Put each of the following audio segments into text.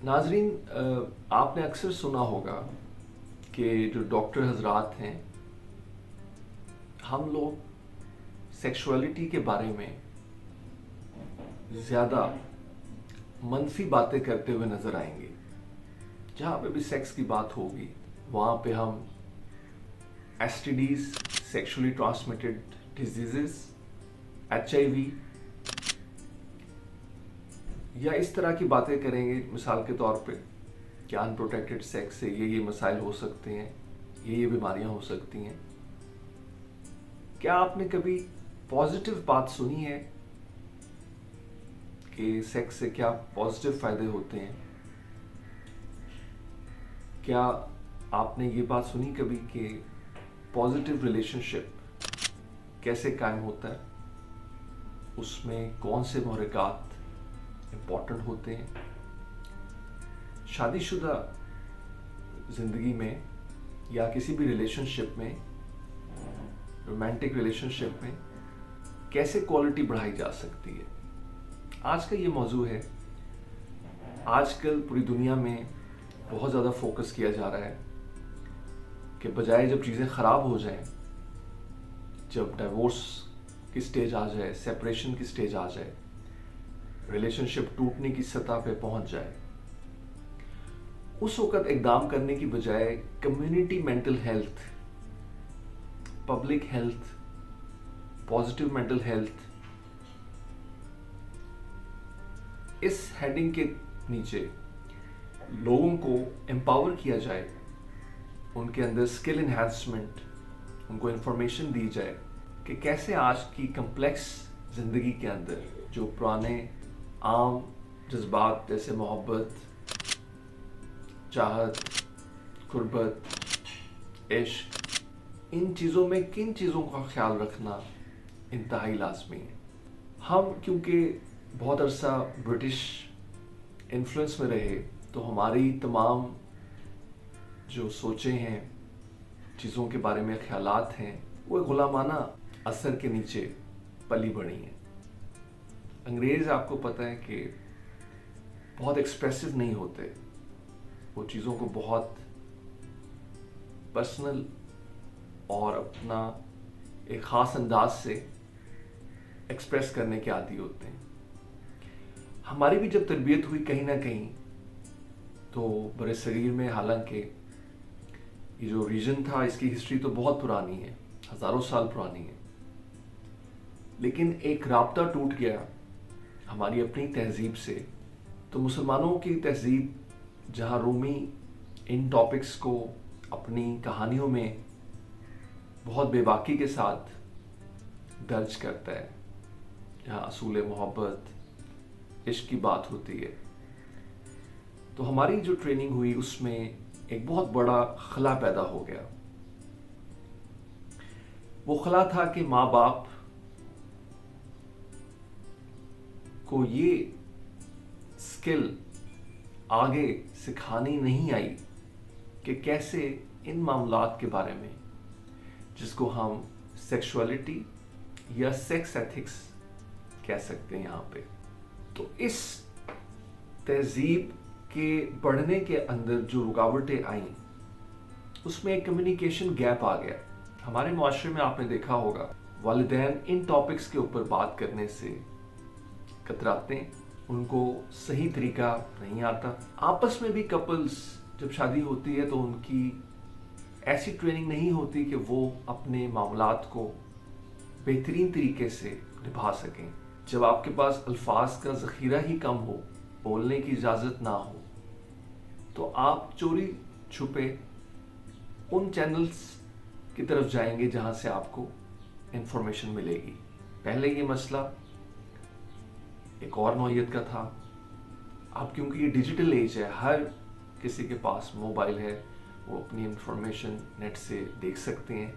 ناظرین، آپ نے اکثر سنا ہوگا کہ جو ڈاکٹر حضرات ہیں، ہم لوگ سیکشولیٹی کے بارے میں زیادہ منفی باتیں کرتے ہوئے نظر آئیں گے. جہاں پہ بھی سیکس کی بات ہوگی وہاں پہ ہم S T Ds, sexually transmitted diseases, HIV یا اس طرح کی باتیں کریں گے. مثال کے طور پہ کہ ان پروٹیکٹڈ سیکس سے یہ مسائل ہو سکتے ہیں، یہ بیماریاں ہو سکتی ہیں. کیا آپ نے کبھی پازیٹیو بات سنی ہے کہ سیکس سے کیا پازیٹیو فائدے ہوتے ہیں؟ کیا آپ نے یہ بات سنی کبھی کہ پازیٹیو ریلیشن شپ کیسے قائم ہوتا ہے؟ اس میں کون سے محرکات امپورٹنٹ ہوتے ہیں؟ شادی شدہ زندگی میں یا کسی بھی ریلیشن شپ میں، رومانٹک ریلیشن شپ میں کیسے کوالٹی بڑھائی جا سکتی ہے؟ آج کا یہ موضوع ہے. آج کل پوری دنیا میں بہت زیادہ فوکس کیا جا رہا ہے کہ بجائے جب چیزیں خراب ہو جائیں، جب ڈیورس کی سٹیج آ جائے، سیپریشن کی سٹیج آ جائے، ریلیشن شپ ٹوٹنے کی سطح پہ پہنچ جائے، اس وقت اقدام کرنے کی بجائے community mental health, public health, positive mental health, اس ہیڈنگ کے نیچے لوگوں کو امپاور کیا جائے، ان کے اندر اسکل انہینسمنٹ، ان کو انفارمیشن دی جائے کہ کیسے آج کی کمپلیکس زندگی کے اندر جو پرانے عام جذبات جیسے محبت، چاہت، قربت، عشق، ان چیزوں میں کن چیزوں کا خیال رکھنا انتہائی لازمی ہے. ہم کیونکہ بہت عرصہ برٹش انفلوئنس میں رہے تو ہماری تمام جو سوچیں ہیں، چیزوں کے بارے میں خیالات ہیں، وہ غلامانہ اثر کے نیچے پلی بڑھی ہیں. انگریز آپ کو پتہ ہے کہ بہت ایکسپریسو نہیں ہوتے، وہ چیزوں کو بہت پرسنل اور اپنا ایک خاص انداز سے ایکسپریس کرنے کے عادی ہوتے ہیں. ہماری بھی جب تربیت ہوئی کہیں نہ کہیں تو برِ صغیر میں، حالانکہ یہ جو ریجن تھا اس کی ہسٹری تو بہت پرانی ہے، ہزاروں سال پرانی ہے، لیکن ایک رابطہ ٹوٹ گیا ہماری اپنی تہذیب سے. تو مسلمانوں کی تہذیب جہاں رومی ان ٹاپکس کو اپنی کہانیوں میں بہت بے باکی کے ساتھ درج کرتا ہے، جہاں اصول محبت، عشق کی بات ہوتی ہے، تو ہماری جو ٹریننگ ہوئی اس میں ایک بہت بڑا خلا پیدا ہو گیا. وہ خلا تھا کہ ماں باپ کو یہ اسکل آگے سکھانی نہیں آئی کہ کیسے ان معاملات کے بارے میں، جس کو ہم سیکشولیٹی یا سیکس ایتھکس کہہ سکتے ہیں یہاں پہ، تو اس تہذیب کے بڑھنے کے اندر جو رکاوٹیں آئیں اس میں ایک کمیونیکیشن گیپ آ گیا. ہمارے معاشرے میں آپ نے دیکھا ہوگا والدین ان ٹاپکس کے اوپر بات کرنے سے کتراتے ہیں، ان کو صحیح طریقہ نہیں آتا. آپس میں بھی کپلز جب شادی ہوتی ہے تو ان کی ایسی ٹریننگ نہیں ہوتی کہ وہ اپنے معاملات کو بہترین طریقے سے نبھا سکیں. جب آپ کے پاس الفاظ کا ذخیرہ ہی کم ہو، بولنے کی اجازت نہ ہو، تو آپ چوری چھپے ان چینلز کی طرف جائیں گے جہاں سے آپ کو انفارمیشن ملے گی. پہلے یہ مسئلہ ایک اور نوعیت کا تھا. اب کیونکہ یہ ڈیجیٹل ایج ہے، ہر کسی کے پاس موبائل ہے، وہ اپنی انفارمیشن نیٹ سے دیکھ سکتے ہیں.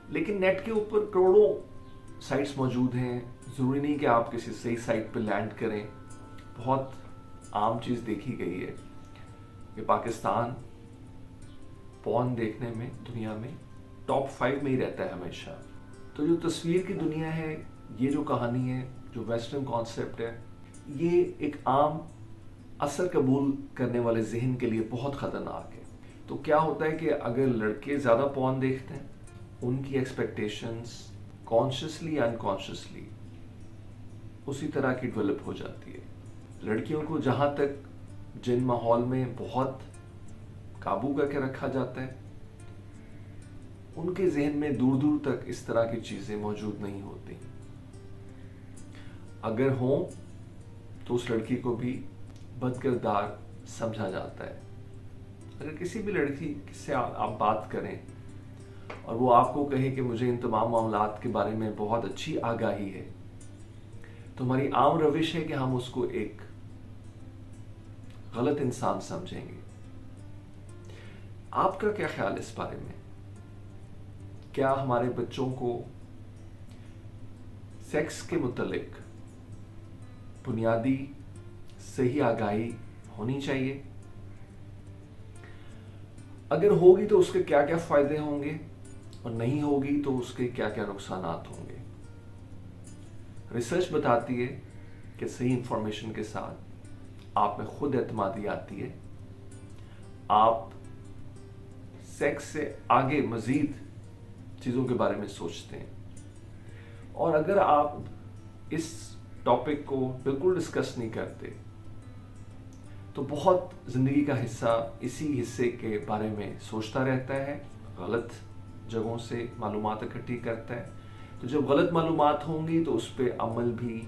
لیکن نیٹ کے اوپر کروڑوں سائٹس موجود ہیں، ضروری نہیں کہ آپ کسی صحیح سائٹ پہ لینڈ کریں. بہت عام چیز دیکھی گئی ہے کہ پاکستان پورن دیکھنے میں دنیا میں ٹاپ 5 میں ہی رہتا ہے ہمیشہ. تو جو تصویر کی دنیا ہے، یہ جو کہانی ہے، جو ویسٹرن کانسیپٹ ہے، یہ ایک عام اثر قبول کرنے والے ذہن کے لیے بہت خطرناک ہے. تو کیا ہوتا ہے کہ اگر لڑکے زیادہ پورن دیکھتے ہیں، ان کی ایکسپیکٹیشنز کانشیسلی یا انکانشیسلی اسی طرح کی ڈیولپ ہو جاتی ہے. لڑکیوں کو جہاں تک جن ماحول میں بہت قابو کر کے رکھا جاتا ہے، ان کے ذہن میں دور دور تک اس طرح کی چیزیں موجود نہیں ہوتی. اگر ہوں تو اس لڑکی کو بھی بد کردار سمجھا جاتا ہے. اگر کسی بھی لڑکی سے آپ بات کریں اور وہ آپ کو کہے کہ مجھے ان تمام معاملات کے بارے میں بہت اچھی آگاہی ہے، تو ہماری عام روش ہے کہ ہم اس کو ایک غلط انسان سمجھیں گے. آپ کا کیا خیال ہے اس بارے میں؟ کیا ہمارے بچوں کو سیکس کے متعلق بنیادی صحیح آگاہی ہونی چاہیے؟ اگر ہوگی تو اس کے کیا کیا فائدے ہوں گے، اور نہیں ہوگی تو اس کے کیا کیا نقصانات ہوں گے؟ ریسرچ بتاتی ہے کہ صحیح انفارمیشن کے ساتھ آپ میں خود اعتمادی آتی ہے، آپ سیکس سے آگے مزید چیزوں کے بارے میں سوچتے ہیں. اور اگر آپ اس ٹاپک کو بالکل ڈسکس نہیں کرتے تو بہت زندگی کا حصہ اسی حصے کے بارے میں سوچتا رہتا ہے، غلط جگہوں سے معلومات اکٹھی کرتا ہے. تو جب غلط معلومات ہوں گی تو اس پہ عمل بھی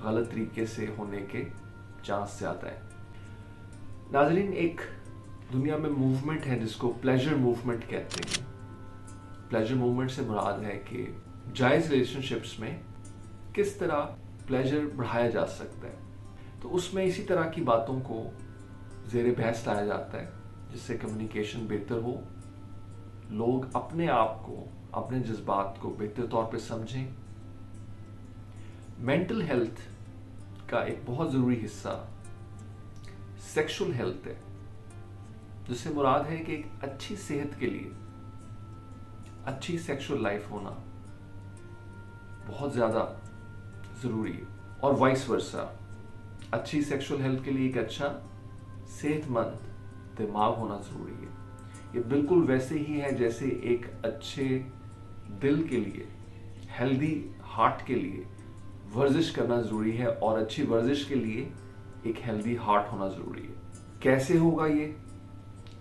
غلط طریقے سے ہونے کے چانس زیادہ ہے. ناظرین، ایک دنیا میں موومنٹ ہے جس کو پلیجر موومنٹ کہتے ہیں. پلیجر موومنٹ سے مراد ہے کہ جائز ریلیشن شپس میں کس طرح پلیجر بڑھایا جا سکتا ہے. تو اس میں اسی طرح کی باتوں کو زیر بحث لایا جاتا ہے جس سے کمیونیکیشن بہتر ہو، لوگ اپنے آپ کو، اپنے جذبات کو بہتر طور پہ سمجھیں. مینٹل ہیلتھ کا ایک بہت ضروری حصہ سیکشل ہیلتھ ہے، جس سے مراد ہے کہ ایک اچھی صحت کے لیے اچھی سیکشل لائف ہونا بہت زیادہ ضروری ہے، اور وائس ورسا. اچھی سیکشل ہیلتھ کے لیے ایک اچھا صحت مند دماغ ہونا ضروری ہے. یہ بالکل ویسے ہی ہے جیسے ایک اچھے دل کے لیے، ہیلدی ہارٹ کے لیے ورزش کرنا ضروری ہے، اور اچھی ورزش کے لیے ایک ہیلدی ہارٹ ہونا ضروری ہے. کیسے ہوگا یہ؟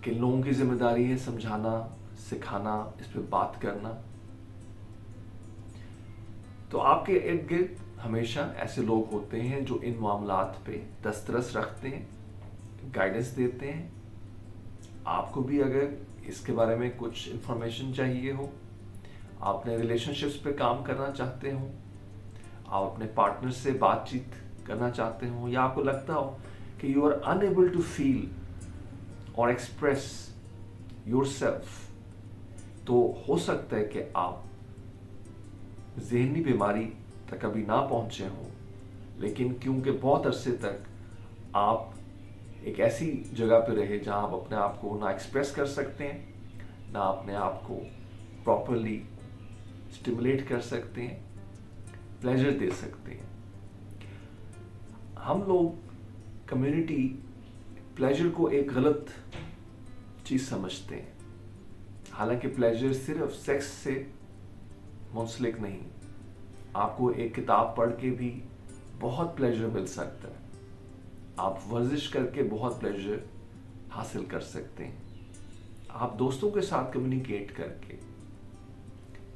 کہ لوگوں کی ذمہ داری ہے سمجھانا، سکھانا، اس پہ بات کرنا. تو آپ کے ارد گرد ہمیشہ ایسے لوگ ہوتے ہیں جو ان معاملات پہ دسترس رکھتے ہیں، گائیڈنس دیتے ہیں. آپ کو بھی اگر اس کے بارے میں کچھ انفارمیشن چاہیے ہو، آپ اپنے ریلیشن شپس پہ کام کرنا چاہتے ہوں، آپ اپنے پارٹنر سے بات چیت کرنا چاہتے ہوں، یا آپ کو لگتا ہو کہ یو آر انیبل ٹو فیل اور ایکسپریس یور سیلف، تو ہو سکتا ہے کہ آپ ذہنی بیماری تک ابھی نہ پہنچے ہوں، لیکن کیونکہ بہت عرصے تک آپ ایک ایسی جگہ پہ رہے جہاں آپ اپنے آپ کو نہ ایکسپریس کر سکتے ہیں، نہ اپنے آپ کو پراپرلی اسٹیمولیٹ کر سکتے ہیں، پلیجر دے سکتے ہیں. ہم لوگ کمیونٹی پلیجر کو ایک غلط چیز سمجھتے ہیں، حالانکہ پلیجر صرف سیکس سے منسلک نہیں. آپ کو ایک کتاب پڑھ کے بھی بہت پلیجر مل سکتا ہے، آپ ورزش کر کے بہت پلیجر حاصل کر سکتے ہیں، آپ دوستوں کے ساتھ کمیونیکیٹ کر کے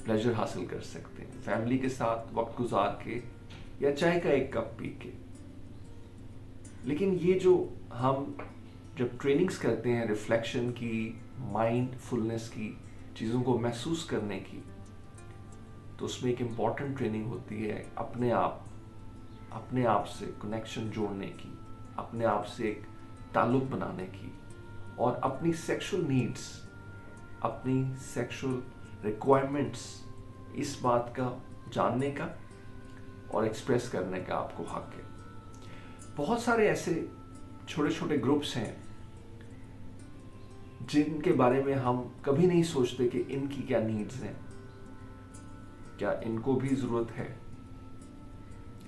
پلیجر حاصل کر سکتے ہیں، فیملی کے ساتھ وقت گزار کے، یا چائے کا ایک کپ پی کے. لیکن یہ جو ہم جب ٹریننگز کرتے ہیں ریفلیکشن کی، مائنڈ فلنس کی، چیزوں کو محسوس کرنے کی، تو اس میں ایک امپورٹنٹ ٹریننگ ہوتی ہے اپنے آپ سے کنیکشن جوڑنے کی، اپنے آپ سے ایک تعلق بنانے کی، اور اپنی سیکشل نیڈز، اپنی سیکشل ریکوائرمنٹس، اس بات کا جاننے کا اور ایکسپریس کرنے کا آپ کو حق ہے. بہت سارے ایسے چھوٹے چھوٹے گروپس ہیں جن کے بارے میں ہم کبھی نہیں سوچتے کہ ان کی کیا نیڈز ہیں، کیا ان کو بھی ضرورت ہے.